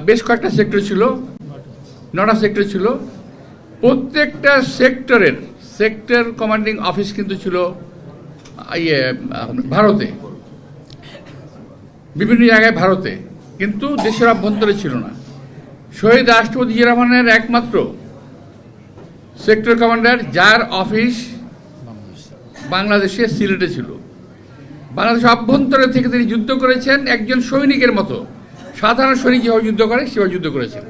বেশ কয়েকটা সেক্টর ছিল, 9টা সেক্টর ছিল। প্রত্যেকটা সেক্টর কমান্ডিং অফিস কিন্তু ছিল ভারতে, বিভিন্ন জায়গায় ভারতে, কিন্তু দেশের অভ্যন্তরে ছিল না। শহীদ রাষ্ট্রপতি জিয়া রহমানের একমাত্র সেক্টর কমান্ডার যার অফিস বাংলাদেশে সিলেটে ছিল। বাংলাদেশ অভ্যন্তরে থেকে তিনি যুদ্ধ করেছেন একজন সৈনিকের মতো, সাধারণ সৈনিক যেভাবে যুদ্ধ করে সেভাবে যুদ্ধ করেছেন।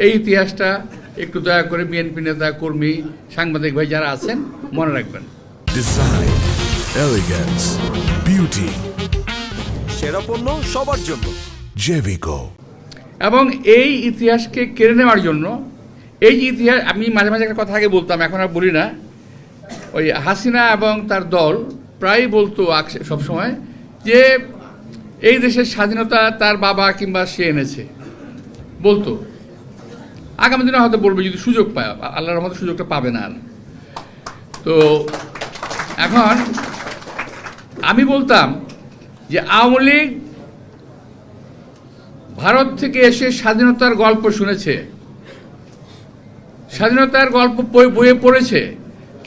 এই ইতিহাসটা একটু দয়া করে বিএনপি নেতা, কর্মী, সাংবাদিক ভাই যারা আছেন মনে রাখবেন। ডিজাইন, এলিগেন্স, বিউটি, সেরা পণ্য সবার জন্য জেভিকো। এবং এই ইতিহাসকে কেড়ে নেওয়ার জন্য, এই যে ইতিহাস, আমি মাঝে মাঝে একটা কথা আগে বলতাম, এখন আর বলি না, ওই হাসিনা এবং তার দল প্রায় বলতো সবসময় যে এই দেশের স্বাধীনতা তার বাবা কিংবা সে এনেছে, বলতো। আগামী দিনে হয়তো বলবে যদি সুযোগ পায়, আল্লাহর রহমতে সুযোগটা পাবে না। তো এখন আমি বলতাম যে আওয়ামী লীগ ভারত থেকে এসে স্বাধীনতার গল্প শুনেছে, স্বাধীনতার গল্প বইয়ে পড়েছে,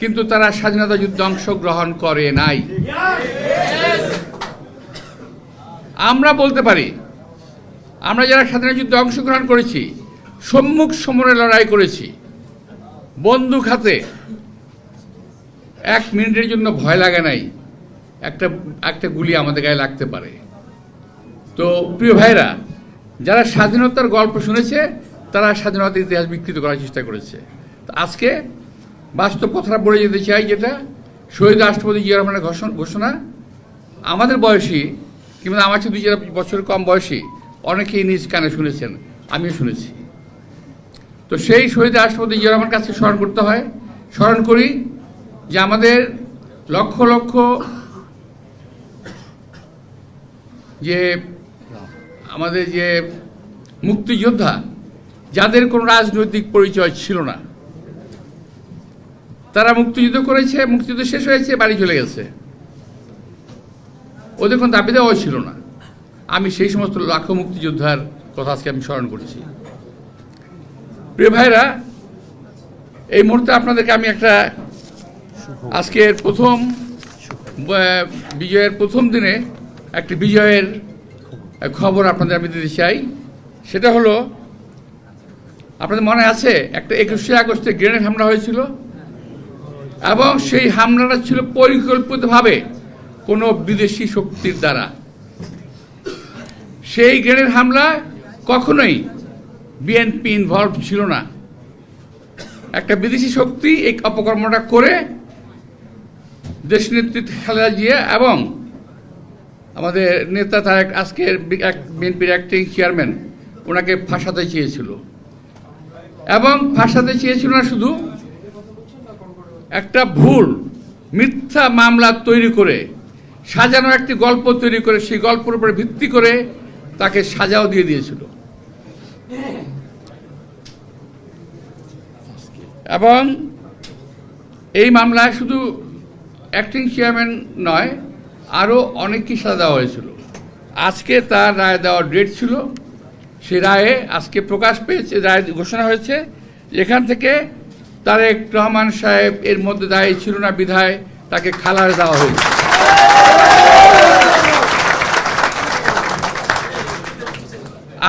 কিন্তু তারা স্বাধীনতা যুদ্ধে অংশগ্রহণ করে নাই। আমরা বলতে পারি, আমরা যারা স্বাধীনতা যুদ্ধে অংশগ্রহণ করেছি, সম্মুখ সমরে লড়াই করেছি, বন্দুক হাতে, 1 মিনিটের জন্য ভয় লাগে নাই একটা গুলি আমাদের গায়ে লাগতে পারে। তো প্রিয় ভাইরা, যারা স্বাধীনতার গল্প শুনেছে তারা স্বাধীনতার ইতিহাস বিকৃত করার চেষ্টা করেছে। তো আজকে বাস্তব কথাটা বলে যেতে চাই, যেটা শহীদ রাষ্ট্রপতি জিয়া রহমানের ঘোষণা, আমাদের বয়সী কিংবা আমার চেয়ে 2-4 বছর কম বয়সী অনেকেই নিজ কানে শুনেছেন, আমিও শুনেছি। তো সেই শহীদ রাষ্ট্রপতি জিয়া রহমানের কাছে স্মরণ করি যে আমাদের লক্ষ লক্ষ যে আমাদের যে মুক্তিযোদ্ধা, যাদের কোনো রাজনৈতিক পরিচয় ছিল না, তারা মুক্তিযুদ্ধ করেছে, মুক্তিযুদ্ধ শেষ হয়েছে, বাড়ি চলে গেছে, ওদের কোনো দাবি দেওয়া ছিল না। আমি সেই সমস্ত লাখো মুক্তিযোদ্ধার কথা আজকে আমি স্মরণ করছি। প্রিয় ভাইরা, এই মুহূর্তে আপনাদেরকে আমি একটা আজকের বিজয়ের প্রথম দিনে একটি বিজয়ের খবর আপনাদের আমি দিতে চাই। সেটা হলো, আপনাদের মনে আছে একটা 21শে আগস্টে গ্রেনেড হামলা হয়েছিল, এবং সেই হামলাটা ছিল পরিকল্পিতভাবে কোনো বিদেশি শক্তির দ্বারা। সেই গ্রেনেড হামলা কখনোই বিএনপি ইনভলভ ছিল না। একটা বিদেশি শক্তি এই অপকর্মটা করে দেশনেত্রী খালেদা জিয়া এবং আমাদের নেতা তারেক, আজকের বিএনপির অ্যাক্টিং চেয়ারম্যান, ওনাকে ফাঁসাতে চেয়েছিল। এবং ফাঁসাতে চেয়েছিল না শুধু, একটা ভুল মিথ্যা মামলা তৈরি করে, সাজানো একটি গল্প তৈরি করে, সেই গল্পের উপরে ভিত্তি করে তাকে সাজাও দিয়ে দিয়েছিল। এবং এই মামলায় শুধু অ্যাক্টিং চেয়ারম্যান নয়, আরও অনেককে সাজা দেওয়া হয়েছিল। আজকে তার রায় দেওয়ার ডেট ছিল, সেই রায়ে আজকে প্রকাশ পেয়েছে, রায় ঘোষণা হয়েছে। এখান থেকে তারেক রহমান সাহেব এর মধ্যে দায়ী ছিল না বিধায় তাকে খালাস দেওয়া হয়েছে।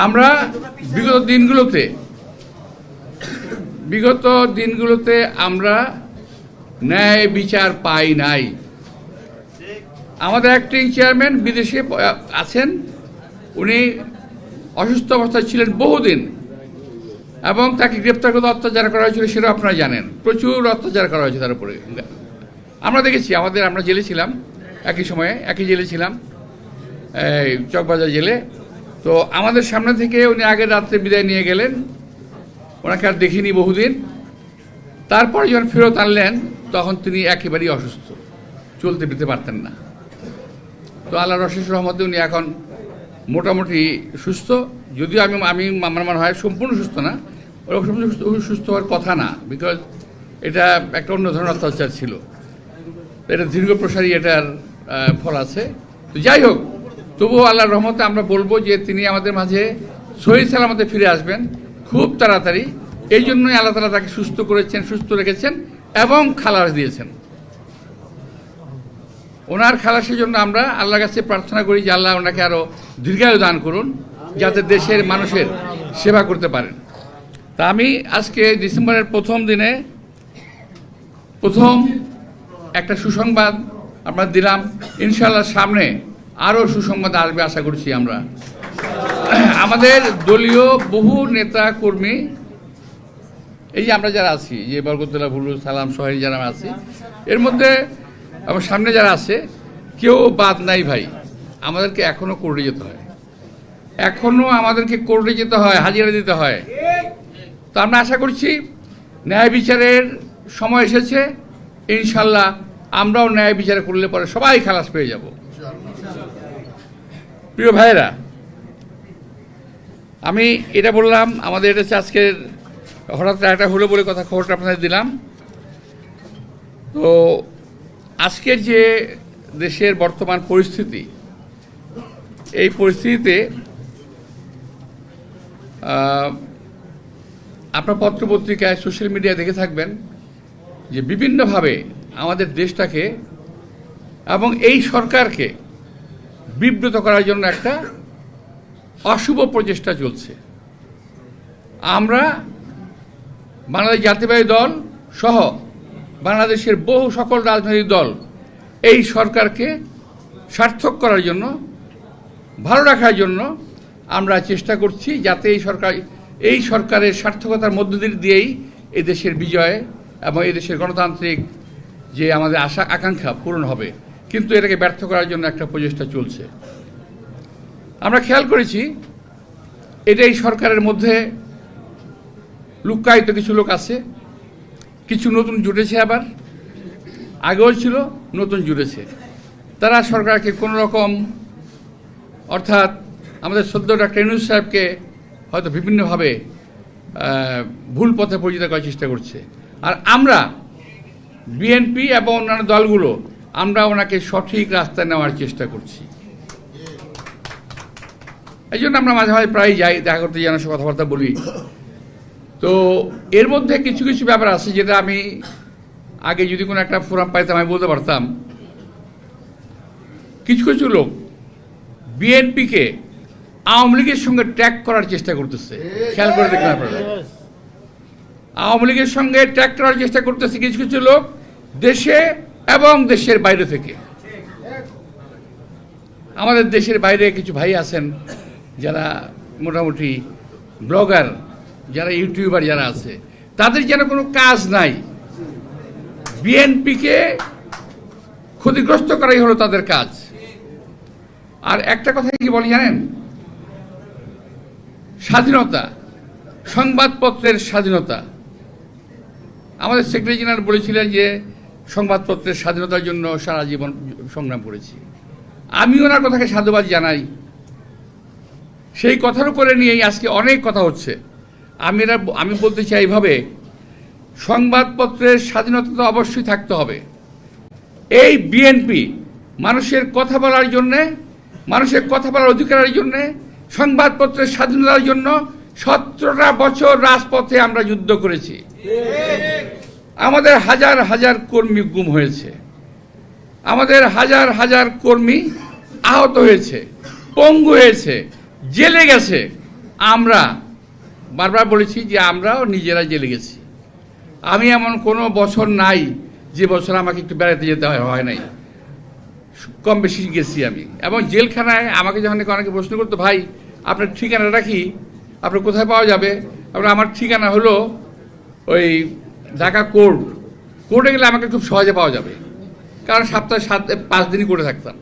আমরা বিগত দিনগুলোতে আমরা ন্যায় বিচার পাই নাই। আমাদের অ্যাক্টিং চেয়ারম্যান বিদেশে আছেন, উনি অসুস্থ অবস্থায় ছিলেন বহুদিন, এবং তাকে গ্রেপ্তার করে অত্যাচার করা হয়েছিল, সেটা আপনারা জানেন। প্রচুর অত্যাচার করা হয়েছে তার উপরে। আমরা দেখেছি, আমরা জেলে ছিলাম, একই জেলে ছিলাম, চকবাজার জেলে। তো আমাদের সামনে থেকে উনি আগের রাত্রে বিদায় নিয়ে গেলেন, ওনাকে আর দেখিনি বহুদিন। তারপরে যখন ফেরত আনলেন তখন তিনি একেবারেই অসুস্থ, চলতে ফিরতে পারতেন না। তো আল্লাহর অশেষ রহমতে উনি এখন মোটামুটি সুস্থ, যদিও আমার মনে হয় সম্পূর্ণ সুস্থ না, ওরকম সুস্থ হওয়ার কথা না, বিকজ এটা একটা অন্য ধরনের অত্যাচার ছিল, এটা দীর্ঘ প্রসারী এটার ফল আছে। তো যাই হোক, তবুও আল্লাহর রহমতে আমরা বলবো যে তিনি আমাদের মাঝে সহি সালামতে ফিরে আসবেন খুব তাড়াতাড়ি। এই জন্যই আল্লাহ তাআলা তাকে সুস্থ করেছেন, সুস্থ রেখেছেন এবং খালাস দিয়েছেন। ওনার খালাসের জন্য আমরা আল্লাহর কাছে প্রার্থনা করি যে আল্লাহ ওনাকে আরও দীর্ঘায়ু দান করুন, যাতে দেশের মানুষের সেবা করতে পারেন। তা আমি আজকে ডিসেম্বরের প্রথম দিনে প্রথম একটা সুসংবাদ আমরা দিলাম। ইনশাআল্লাহ সামনে আরও সুসংবাদ আসবে আশা করছি আমরা। আমাদের দলীয় বহু নেতা কর্মী, এই যে আমরা যারা আছি, যে বরকতুল্লাহ ভুলু সালাম সোহেল যারা আছি, এর মধ্যে আমার সামনে যারা আছে কেউ বাদ নাই ভাই। আমাদেরকে এখনো কোর্টে যেতে হয়, এখনো আমাদেরকে কোর্টে যেতে হয়, হাজিরা দিতে হয়। তো আমরা আশা করছি ন্যায় বিচারের সময় এসেছে। ইনশাল্লাহ আমরাও ন্যায় বিচার করলে পরে সবাই খালাস পেয়ে যাব। প্রিয় ভাইয়েরা, আমি এটা বললাম, আমাদের এটা হচ্ছে আজকের হঠাৎ একটা হলো বলে কথা, খবরটা আপনাদের দিলাম। তো আজকের যে দেশের বর্তমান পরিস্থিতি, এই পরিস্থিতিতে আপনার পত্রপত্রিকায় সোশ্যাল মিডিয়ায় দেখে থাকবেন যে বিভিন্নভাবে আমাদের দেশটাকে এবং এই সরকারকে বিব্রত করার জন্য একটা অশুভ প্রচেষ্টা চলছে। আমরা বাংলাদেশ জাতীয়তাবাদী দল সহ বাংলাদেশের বহু সকল রাজনৈতিক দল এই সরকারকে সার্থক করার জন্য, ভালো রাখার জন্য আমরা চেষ্টা করছি, যাতে এই সরকারের সার্থকতার মধ্য দিয়েই এই দেশের বিজয় এবং এই দেশের গণতান্ত্রিক যে আমাদের আশা আকাঙ্ক্ষা পূরণ হবে। কিন্তু এটাকে ব্যর্থ করার জন্য একটা প্রচেষ্টা চলছে। আমরা খেয়াল করেছি এটা এই সরকারের মধ্যে লুক্কায়িত কিছু লোক আছে, কিছু নতুন জুটেছে, আবার আগেও ছিল, নতুন জুটেছে। তারা সরকারকে কোনো রকম, অর্থাৎ আমাদের সদ্য ডক্টর ইউনূস সাহেবকে হয়তো বিভিন্নভাবে ভুল পথে পরিচিত করার চেষ্টা করছে। আর আমরা বিএনপি এবং অন্যান্য দলগুলো আমরা ওনাকে সঠিক রাস্তায় নেওয়ার চেষ্টা করছি। এই জন্য আমরা মাঝে মাঝে প্রায় যাই, দেখা করতে জানার সাথে কথাবার্তা বলি। তো এর মধ্যে কিছু কিছু ব্যাপার আছে যেটা আমি আগে যদি কোনো একটা ফোরাম পাইতাম আমি বলতে পারতাম। কিছু কিছু লোক বিএনপিকে আওয়ামী লীগের সঙ্গে ট্র্যাক করার চেষ্টা করতেছে। খেয়াল করে দেখবেন আপনারা, আওয়ামী লীগের সঙ্গে ট্র্যাক করার চেষ্টা করতেছে কিছু কিছু লোক দেশে এবং দেশের বাইরে থেকে। আমাদের দেশের বাইরে কিছু ভাই আছেন যারা মোটামুটি ব্লগার, যারা ইউটিউবার যারা আছে, তাদের যেন কোনো কাজ নাই, বিএনপিকে ক্ষতিগ্রস্ত করাই হলো তাদের কাজ। আর একটা কথা কি বলি জানেন, স্বাধীনতা, সংবাদপত্রের স্বাধীনতা। আমাদের সেক্রেটারি জেনারেল বলেছিলেন যে সংবাদপত্রের স্বাধীনতার জন্য সারা জীবন সংগ্রাম করেছি। আমি ওনার কথাকে সাধুবাদ জানাই। সেই কথার উপরে নিয়েই আজকে অনেক কথা হচ্ছে। আমি বলতে চাই এইভাবে, সংবাদপত্রের স্বাধীনতা তো অবশ্যই থাকতে হবে। এই বিএনপি মানুষের কথা বলার জন্যে, মানুষের কথা বলার অধিকারের জন্যে, সংবাদপত্রের স্বাধীনতার জন্য 17টা বছর রাজপথে আমরা যুদ্ধ করেছি। আমাদের হাজার হাজার কর্মী গুম হয়েছে, আমাদের হাজার হাজার কর্মী আহত হয়েছে, পঙ্গু হয়েছে, জেলে গেছে। আমরা বারবার বলেছি যে আমরাও নিজেরা জেলে গেছি। আমি এমন কোনো বছর নাই যে বছর আমাকে একটু বেড়াতে যেতে হয় নাই, কম বেশি গেছি আমি। এবং জেলখানায় আমাকে যখন অনেকে প্রশ্ন করতো, ভাই আপনার ঠিকানাটা কি, আপনার কোথায় পাওয়া যাবে? আমার ঠিকানা হলো ওই ঢাকা কোর্টে গেলে আমাকে খুব সহজে পাওয়া যাবে, কারণ সপ্তাহে 5 দিনই করে থাকতাম।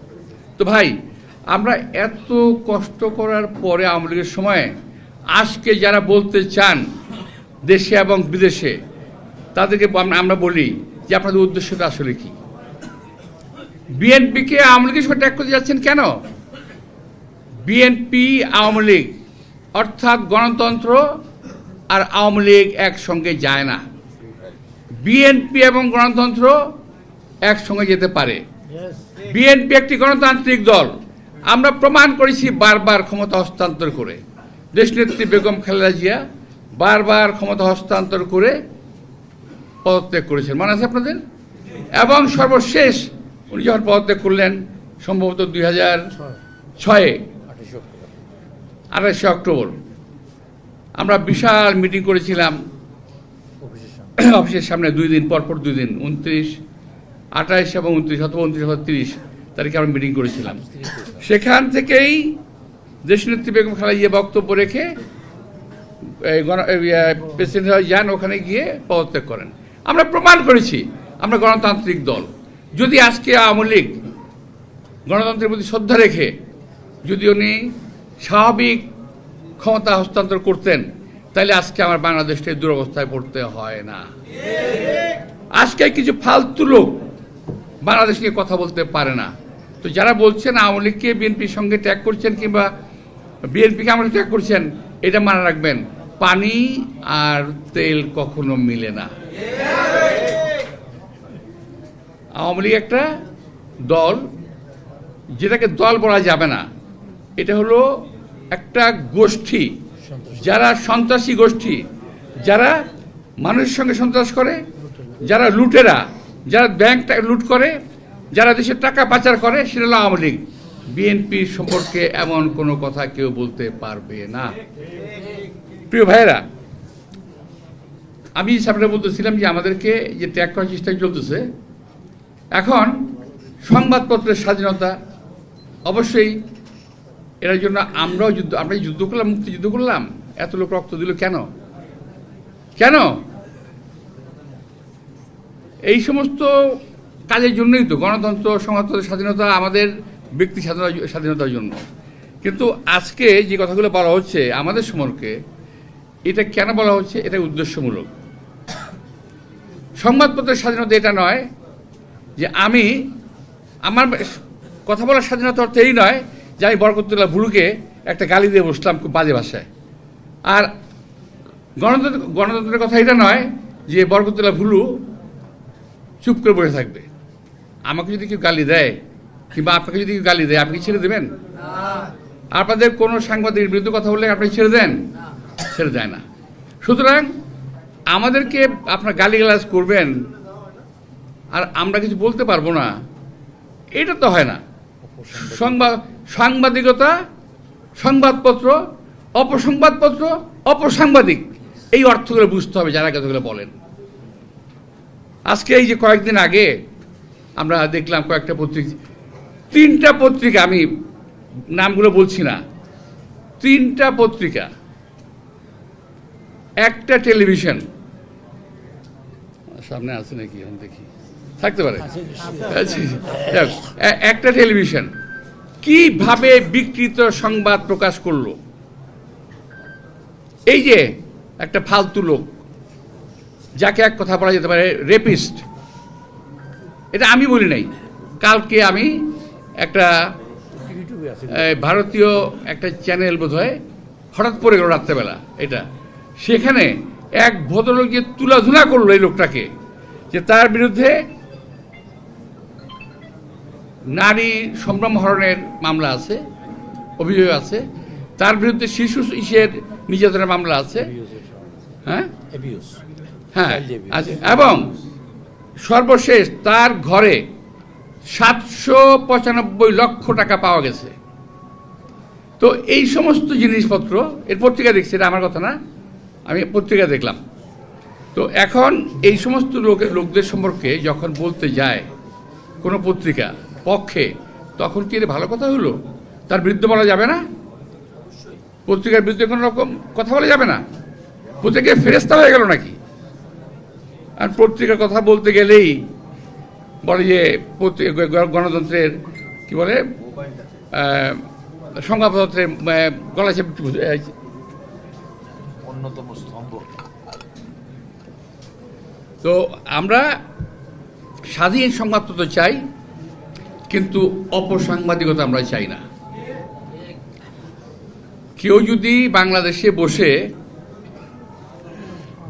তো ভাই, আমরা এত কষ্ট করার পরে আওয়ামী লীগের সময় আজকে যারা বলতে চান দেশে এবং বিদেশে, তাদেরকে আমরা বলি যে আপনাদের উদ্দেশ্যটা আসলে কি? বিএনপিকে আওয়ামী লীগের সঙ্গে ট্যাগ করতে যাচ্ছেন কেন? বিএনপি আওয়ামী লীগ অর্থাৎ গণতন্ত্র আর আওয়ামী লীগ একসঙ্গে যায় না। বিএনপি এবং গণতন্ত্র একসঙ্গে যেতে পারে। বিএনপি একটি গণতান্ত্রিক দল, আমরা প্রমাণ করেছি বারবার ক্ষমতা হস্তান্তর করে। দেশনেত্রী বেগম খালেদা জিয়া বারবার ক্ষমতা হস্তান্তর করে পদত্যাগ করেছেন, মনে আছে আপনাদের? এবং সর্বশেষ উনি যখন পদত্যাগ করলেন সম্ভবত 2006 28 অক্টোবর আমরা বিশাল মিটিং করেছিলাম অফিসের সামনে 2 দিন পরপর 2 দিন 29, 28 এবং 29 অথবা 29 অথবা 30 তারিখে আমরা মিটিং করেছিলাম। সেখান থেকেই দেশনেত্রী বেগম খালেদা জিয়া বক্তব্য রেখে প্রেসিডেন্ট হয়ে যান, ওখানে গিয়ে পদত্যাগ করেন। আমরা প্রমাণ করেছি আমরা গণতান্ত্রিক দল। যদি আজকে আওয়ামী লীগ গণতন্ত্রের প্রতি শ্রদ্ধা রেখে যদি উনি স্বাভাবিক ক্ষমতা হস্তান্তর করতেন, তাহলে আজকে আমার বাংলাদেশকে দুরবস্থায় পড়তে হয় না। আজকে কিছু ফালতু লোক বাংলাদেশ নিয়ে কথা বলতে পারে না। তো যারা বলছেন আওয়ামী লীগকে বিএনপির সঙ্গে ট্যাগ করছেন কিংবা বিএনপিকে আমরা ট্যাগ করছেন, এটা মনে রাখবেন, পানি আর তেল কখনো মিলে না। আওয়ামী লীগ একটা দল, যেটাকে দল বলা যাবে না, এটা হলো একটা গোষ্ঠী, যারা সন্ত্রাসী গোষ্ঠী, যারা মানুষের সঙ্গে সন্ত্রাস করে, যারা লুটেরা, যারা ব্যাংক লুট করে, যারা দেশের টাকা পাচার করে, সেটা হলো আওয়ামী লীগ। বিএনপি সম্পর্কে এমন কোনো কথা কেউ বলতে পারবে না। প্রিয় ভাইয়েরা, আমি সামনে বলতেছিলাম যে আমাদেরকে যে ত্যাগ করার চেষ্টা চলতেছে, এখন সংবাদপত্রের স্বাধীনতা, অবশ্যই এর জন্য আমরা যুদ্ধ করলাম, মুক্তিযুদ্ধ করলাম, এত লোক রক্ত দিল কেন? কেন? এই সমস্ত কাজের জন্যই তো গণতন্ত্র, সংবাদপত্রের স্বাধীনতা, আমাদের ব্যক্তি স্বাধীনতার জন্য। কিন্তু আজকে যে কথাগুলো বলা হচ্ছে আমাদের সম্পর্কে, এটা কেন বলা হচ্ছে? এটা উদ্দেশ্যমূলক। সংবাদপত্রের স্বাধীনতা এটা নয় যে আমার কথা বলার স্বাধীনতা অর্থ এই নয় যে আমি বরকতুল্লাহ ভুলুকে একটা গালি দিয়ে বসলাম খুব বাজে ভাষায়। আর গণতন্ত্রের কথা এটা নয় যে বরকতুল্লাহ ভুলু চুপ করে বসে থাকবে। আমাকে যদি কেউ গালি দেয় কিংবা আপনাকে যদি কেউ গালি দেয়, আপনি ছেড়ে দেবেন? আপনাদের কোনো সাংবাদিকের বিরুদ্ধে কথা বললে আপনি ছেড়ে দেন? ছেড়ে দেয় না। সুতরাং আমাদেরকে আপনার গালিগালাজ করবেন আর আমরা কিছু বলতে পারবো না, এটা তো হয় না। সাংবাদিকতা, সংবাদপত্র, অপসংবাদপত্র, অপসাংবাদিক, এই অর্থগুলো বুঝতে হবে যারা কথাগুলো বলেন। আজকে এই যে কয়েকদিন আগে আমরা দেখলাম কয়েকটা পত্রিকা, 3টা পত্রিকা, আমি নামগুলো বলছি না, 3টা পত্রিকা, একটা টেলিভিশন, সামনে আছে নাকি এখন দেখি, থাকতে পারে, একটা টেলিভিশন কিভাবে বিকৃত সংবাদ প্রকাশ করলো। এই যে একটা ফালতু লোক, যাকে এক কথা বলা যেতে পারে রেপিস্ট, এটা আমি বলি নাই। কালকে আমি একটা ভারতীয় একটা চ্যানেল বোধহয় হঠাৎ পড়ে গেল রাত্রেবেলা, এটা সেখানে এক ভদ্রলোক যে তুলাধুলা করলো এই লোকটাকে, যে তার বিরুদ্ধে নারী সম্ভ্রম হরণের মামলা আছে, অভিযোগ আছে, তার বিরুদ্ধে শিশু নির্যাতনের মামলা আছে, হ্যাঁ হ্যাঁ আছে, এবং সর্বশেষ তার ঘরে 795 লক্ষ টাকা পাওয়া গেছে। তো এই সমস্ত জিনিসপত্র, এর পত্রিকা দেখছি, এটা আমার কথা না, আমি পত্রিকা দেখলাম। তো এখন এই সমস্ত লোকদের সম্পর্কে যখন বলতে যায় কোনো পত্রিকা পক্ষে, তখন কি এটা ভালো কথা হলো? তার বিরুদ্ধে বলা যাবে না? পত্রিকার বিরুদ্ধে কোনো রকম কথা বলা যাবে না? পত্রিকায় ফেরেস্তা হয়ে গেল নাকি? আর পত্রিকার কথা বলতে গেলেই বলে যে গণতন্ত্রের কি বলে, সংবাদপত্রের গলা অন্যতম স্তম্ভ। তো আমরা স্বাধীন সংবাদপত্র চাই, কিন্তু অপসাংবাদিকতা আমরা চাই না। কেউ যদি বাংলাদেশে বসে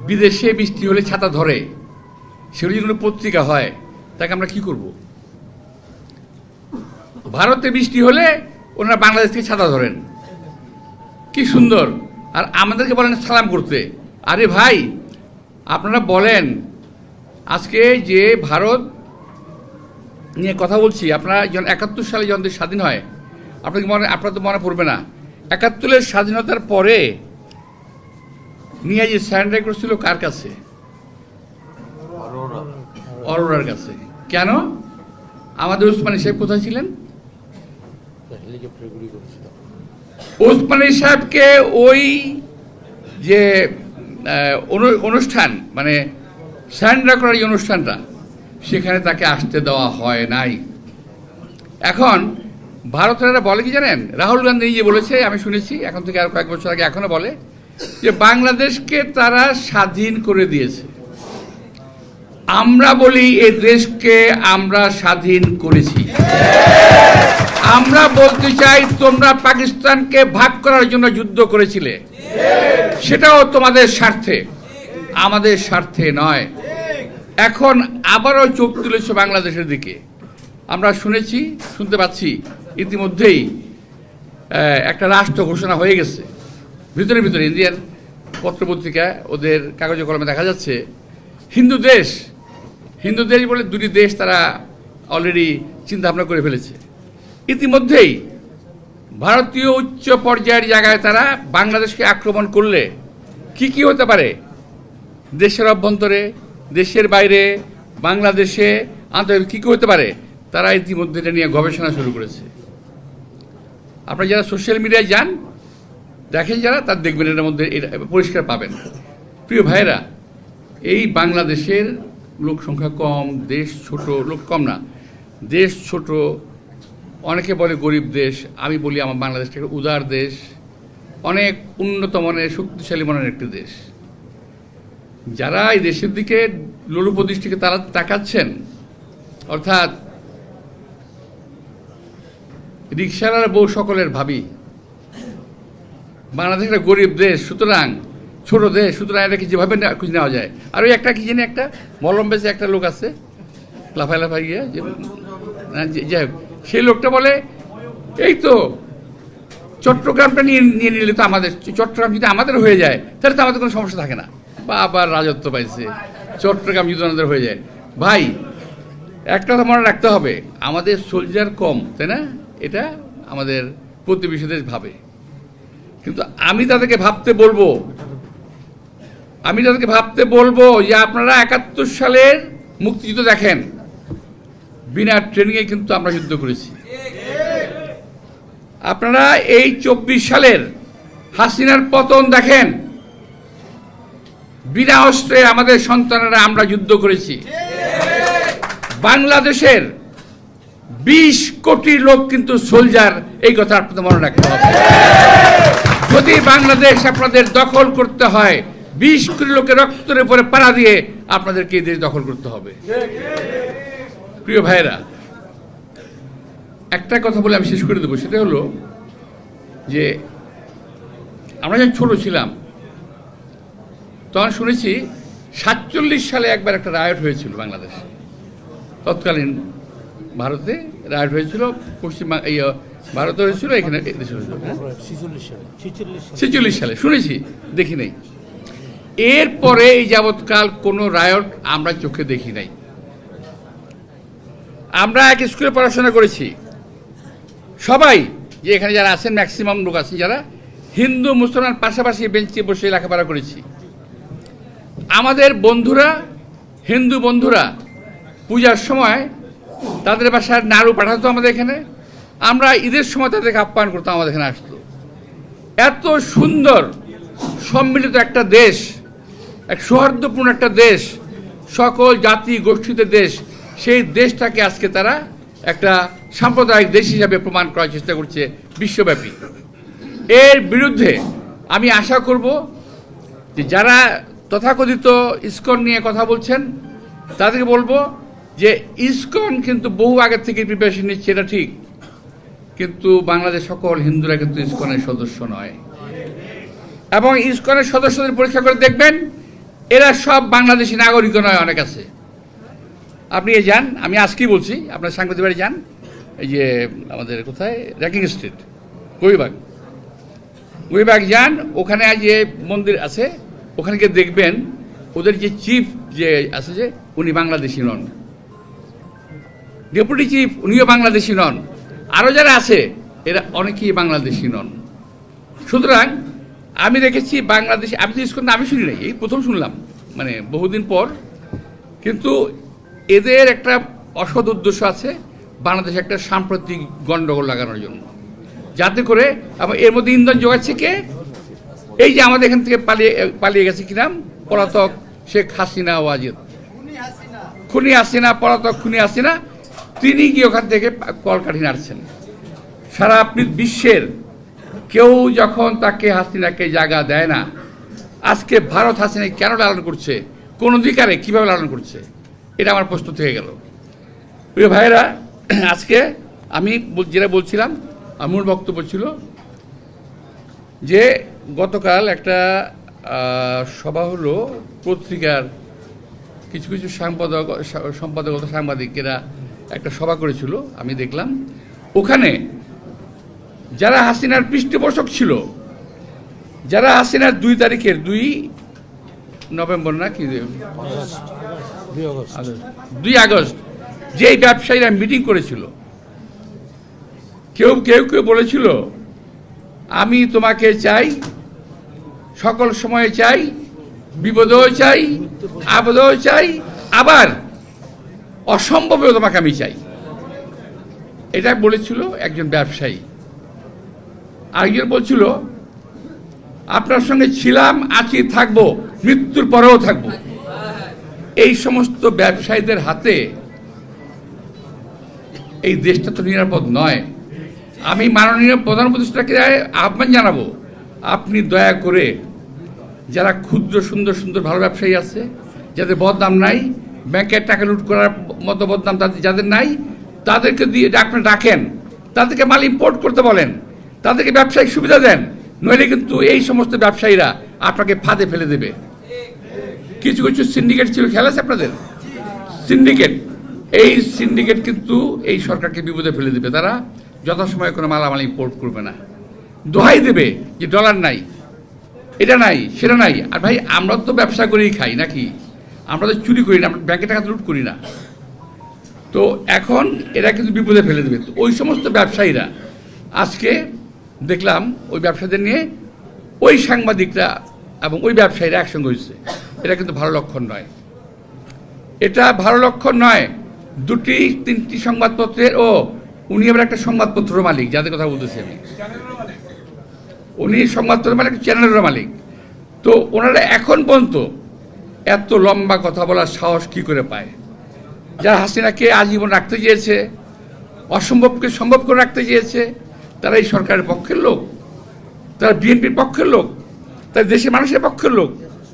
বিদেশে বৃষ্টি হলে ছাতা ধরে, সেগুলো যদি কোনো পত্রিকা হয়, তাকে আমরা কি করব? ভারতে বৃষ্টি হলে ওনারা বাংলাদেশ থেকে ছাতা ধরেন, কি সুন্দর। আর আমাদেরকে বলেন সালাম করতে। আরে ভাই, আপনারা বলেন আজকে যে ভারত নিয়ে কথা বলছি, আপনারা যখন 71 সালে যখন দেশ স্বাধীন হয়, আপনার তো মনে পড়বে না, 71-এর স্বাধীনতার পরে নিয়ে যে স্যারেন্ডার করেছিল কার কাছে? অরোরার কাছে। কেন? আমাদের উসমানী সাহেব কোথায় ছিলেন? উসমানী সাহেবকে ওই যে অনুষ্ঠান, মানে স্যারেন্ডার করার এই অনুষ্ঠানটা, সেখানে তাকে আসতে দেওয়া হয় নাই। এখন ভারতেরা বলে কি জানেন? রাহুল গান্ধী নিজে বলেছে, আমি শুনেছি এখন থেকে আর কয়েক বছর আগে, এখনো বলে যে বাংলাদেশকে তারা স্বাধীন করে দিয়েছে। আমরা বলি এই দেশকে আমরা স্বাধীন করেছি। আমরা বলতে চাই তোমরা পাকিস্তানকে ভাগ করার জন্য যুদ্ধ করেছিলে, সেটাও তোমাদের স্বার্থে, আমাদের স্বার্থে নয়। এখন আবারও চোখ তুলেছে বাংলাদেশের দিকে। আমরা শুনতে পাচ্ছি ইতিমধ্যেই একটা রাষ্ট্র ঘোষণা হয়ে গেছে। ভিতরে ভিতরে ইন্ডিয়ান পত্রপত্রিকা, ওদের কাগজে কলমে দেখা যাচ্ছে হিন্দু দেশ বলে দুটি দেশ তারা অলরেডি চিন্তা ভাবনা করে ফেলেছে। ইতিমধ্যেই ভারতীয় উচ্চ পর্যায়ের জায়গায় তারা বাংলাদেশকে আক্রমণ করলে কি হতে পারে, দেশের অভ্যন্তরে, দেশের বাইরে, বাংলাদেশে আন্তর্জাতিক কী হতে পারে, তারা ইতিমধ্যে এটা নিয়ে গবেষণা শুরু করেছে। আপনারা যারা সোশ্যাল মিডিয়ায় যান, দেখেন যারা, তার দেখবেন এটার মধ্যে এটা পরিষ্কার পাবেন। প্রিয় ভাইরা, এই বাংলাদেশের লোক সংখ্যা কম, দেশ ছোট, লোক কম না, দেশ ছোট, অনেকে বলে গরিব দেশ, আমি বলি আমার বাংলাদেশটা একটা উদার দেশ, অনেক উন্নত মানের, শক্তিশালী মানের একটি দেশ। যারা এই দেশের দিকে লোলুপ দৃষ্টিকে তারা তাকাচ্ছেন, অর্থাৎ রিক্সার বউ সকলের ভাবি, বাংলাদেশ একটা গরিব দেশ, সুতরাং ছোট দেশ, সুতরাং এটাকে যেভাবে খুঁজে নেওয়া যায়। আর ওই একটা কি জানি একটা মলম বেঁচে একটা লোক আছে লাফাই গিয়ে, যাই হোক, সেই লোকটা বলে এই তো চট্টগ্রামটা নিয়ে নিলে তো আমাদের, চট্টগ্রাম যদি আমাদের হয়ে যায় তাহলে তো আমাদের কোনো সমস্যা থাকে না, বা আবার রাজত্ব পাইছে, চট্টগ্রাম যদি আমাদের হয়ে যায়। ভাই, একটা কথা মনে রাখতে হবে, আমাদের সোলজার কম, তাই না? এটা আমাদের প্রতিবেশী দেশ ভাবে, কিন্তু আমি তাদেরকে ভাবতে বলবো যে আপনারা 71 সালের মুক্তিযুদ্ধ দেখেন, বিনা ট্রেনিংয়ে কিন্তু আমরা যুদ্ধ করেছি। আপনারা এই 24 সালের হাসিনার পতন দেখেন, বিনা অস্ত্রে আমাদের সন্তানেরা আমরা যুদ্ধ করেছি। বাংলাদেশের 20 কোটি লোক কিন্তু সোলজার, এই কথা আপনাদের মনে রাখতে হবে। যদি বাংলাদেশ আপনাদের দখল করতে হয়, 20 কোটি লোকের রক্তের উপরে পাড়া দিয়ে আপনাদেরকে এই দেশ দখল করতে হবে। প্রিয় ভাইরা, একটা কথা বলে আমি শেষ করে দেবো, সেটা হলো যে আমরা যখন ছোট ছিলাম তখন শুনেছি 47 সালে একবার একটা রায়ট হয়েছিল বাংলাদেশে, তৎকালীন ভারতে রায়ট হয়েছিল, ভারতে হয়েছিল, এখানে দেশে হয়েছিল 46 সালে শুনেছি, দেখি নাই। এরপরে এই যাবৎকাল কোনো রায়ট আমরা চোখে দেখি নাই। আমরা এক স্কুলে পড়াশোনা করেছি, সবাই যে এখানে যারা আছেন ম্যাক্সিমাম লোক আছেন যারা হিন্দু মুসলমান পাশাপাশি বেঞ্চে বসে লেখাপড়া করেছি। আমাদের বন্ধুরা, হিন্দু বন্ধুরা পূজার সময় তাদের বাসায় নাড়ু পাঠাতো আমাদের এখানে, আমরা ঈদের সময় তাদেরকে আপ্যায়ন করতাম, আমাদের এখানে আসতো। এত সুন্দর সম্মিলিত একটা দেশ, এক সৌহার্দ্যপূর্ণ একটা দেশ, সকল জাতি গোষ্ঠীতে দেশ, সেই দেশটাকে আজকে তারা একটা সাম্প্রদায়িক দেশ হিসাবে প্রমাণ করার চেষ্টা করছে বিশ্বব্যাপী। এর বিরুদ্ধে আমি আশা করব যে যারা তথাকথিত ইসকন নিয়ে কথা বলছেন তাদেরকে বলবো যে ইসকন কিন্তু বহু আগের থেকে প্রিপারেশন নিচ্ছে, এটা ঠিক, কিন্তু বাংলাদেশ সকল হিন্দুরা কিন্তু ইসকনের সদস্য নয়। এবং ইসকনের সদস্যদের পরীক্ষা করে দেখবেন এরা সব বাংলাদেশি নাগরিক নয়, অনেক আছে। আপনি যান, আমি আজকেই বলছি, আপনার সাংবাদিক বাড়ি যান, এই যে আমাদের কোথায় র্যাকিং স্ট্রিট, কবিবাগ, গুলিবাগ যান, ওখানে যে মন্দির আছে ওখানে গিয়ে দেখবেন ওদের যে চিফ যে আছে যে উনি বাংলাদেশি নন, ডেপুটি চিফ উনিও বাংলাদেশি নন, আরও যারা আছে এরা অনেকেই বাংলাদেশি নন। সুতরাং আমি দেখেছি বাংলাদেশি, আমি তো ইসকন আমি শুনি নাই, এই প্রথম শুনলাম মানে বহুদিন পর, কিন্তু এদের একটা অসৎ উদ্দেশ্য আছে বাংলাদেশে একটা সাম্প্রতিক গণ্ডগোল লাগানোর জন্য, যাতে করে এবং এর মধ্যে ইন্ধন যোগাচ্ছে কে, এই যে আমাদের এখান থেকে পালিয়ে গেছে কি নাম, পলাতক শেখ হাসিনা ওয়াজেদ, খুনি হাসিনা, পলাতক খুনি হাসিনা, তিনি কি ওখান থেকে কলকাঠি নাড়ছেন। সারা বিশ্বের কেউ যখন তাকে হাসিনাকে জায়গা দেয় না, আজকে ভারত হাসিনাকে কেন লালন করছে, কোন অধিকারে কিভাবে লালন করছে, এটা আমার প্রশ্ন থেকে গেল। প্রিয় ভাইয়েরা, আজকে আমি যেটা বলছিলাম, আমার মূল বক্তব্য ছিল যে গতকাল একটা সভা হলো, পত্রিকার কিছু কিছু সম্পাদকগত সাংবাদিকেরা একটা সভা করেছিল, আমি দেখলাম ওখানে যারা হাসিনার পৃষ্ঠপোষক ছিল, যারা হাসিনার 2 তারিখের 2 নভেম্বর না কি 2 আগস্ট যেই ব্যবসায়ীরা মিটিং করেছিল, কেউ কেউ কেউ বলেছিল আমি তোমাকে চাই, সকল সময়ে চাই, বিপদেও চাই, আপদেও চাই, আবার অসম্ভবেও তোমাকে আমি চাই। এটা বলেছিল একজন ব্যবসায়ী। আরেকজন বলছিল আপনার সঙ্গে ছিলাম, আছি, থাকবো, মৃত্যুর পরেও থাকবো। এই সমস্ত ব্যবসায়ীদের হাতে এই দেশটা তো নিরাপদ নয়। আমি মাননীয় প্রধান উপদেষ্টাকে আহ্বান জানাবো, আপনি দয়া করে যারা ক্ষুদ্র সুন্দর সুন্দর ভালো ব্যবসায়ী আছে, যাদের বদনাম নাই, ব্যাংকের টাকা লুট করার মতো বদনাম যাদের নাই, তাদেরকে দিয়ে আপনারা ডাকেন, তাদেরকে মাল ইম্পোর্ট করতে বলেন, তাদেরকে ব্যবসায়িক সুবিধা দেন, নইলে কিন্তু এই সমস্ত ব্যবসায়ীরা আপনাকে ফাঁদে ফেলে দেবে। কিছু কিছু সিন্ডিকেট ছিল, খেয়াল আছে আপনাদের, সিন্ডিকেট, এই সিন্ডিকেট কিন্তু এই সরকারকে বিপদে ফেলে দেবে। তারা যথাসময়ে কোনো মালামাল ইম্পোর্ট করবে না, দোহাই দেবে যে ডলার নাই, এটা নাই, সেটা নাই। আর ভাই আমরা তো ব্যবসা করেই খাই নাকি, আমরা তো চুরি করি না, আমরা ব্যাংকের টাকা লুট করি না। তো এখন এরা কিন্তু বিপদে ফেলে দেবে। তো ওই সমস্ত ব্যবসায়ীরা আজকে দেখলাম ওই ব্যবসায়ীদের নিয়ে ওই সাংবাদিকরা এবং ওই ব্যবসায়ীরা একসঙ্গে হয়েছে। এটা কিন্তু ভালো লক্ষণ নয়, এটা ভালো লক্ষণ নয়। 2-3টি সংবাদপত্রের, উনি আবার একটা সংবাদপত্র মালিক, যাদের কথা বলতেছি আমি, উনি সংবাদপত্র মালিক, চ্যানেলের মালিক। তো ওনারা এখন পর্যন্ত এত লম্বা কথা বলার সাহস কি করে পায়? যারা হাসিনাকে আজীবন রাখতে চেয়েছে, অসম্ভবকে সম্ভব করে রাখতে চেয়েছে, তারা এই সরকারের পক্ষের লোক, তারা বিএনপির পক্ষের লোক, তারা দেশের মানুষের পক্ষের লোক?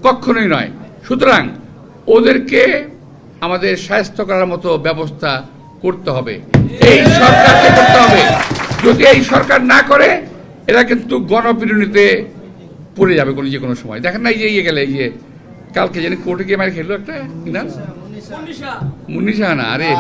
কখনোই নয়। সুতরাং ওদেরকে আমাদের শায়েস্ত করার মতো ব্যবস্থা করতে হবে, এই সরকারকে করতে হবে। যদি এই সরকার না করে, এরা কিন্তু গণপিটুনিতে পড়ে যাবে যে কোনো সময়। দেখেন না, এই যে গেলে, এই যে কালকে জানি কোর্টে গিয়ে মারি খেললো একটা, কি না মুন্নিশা, না আরে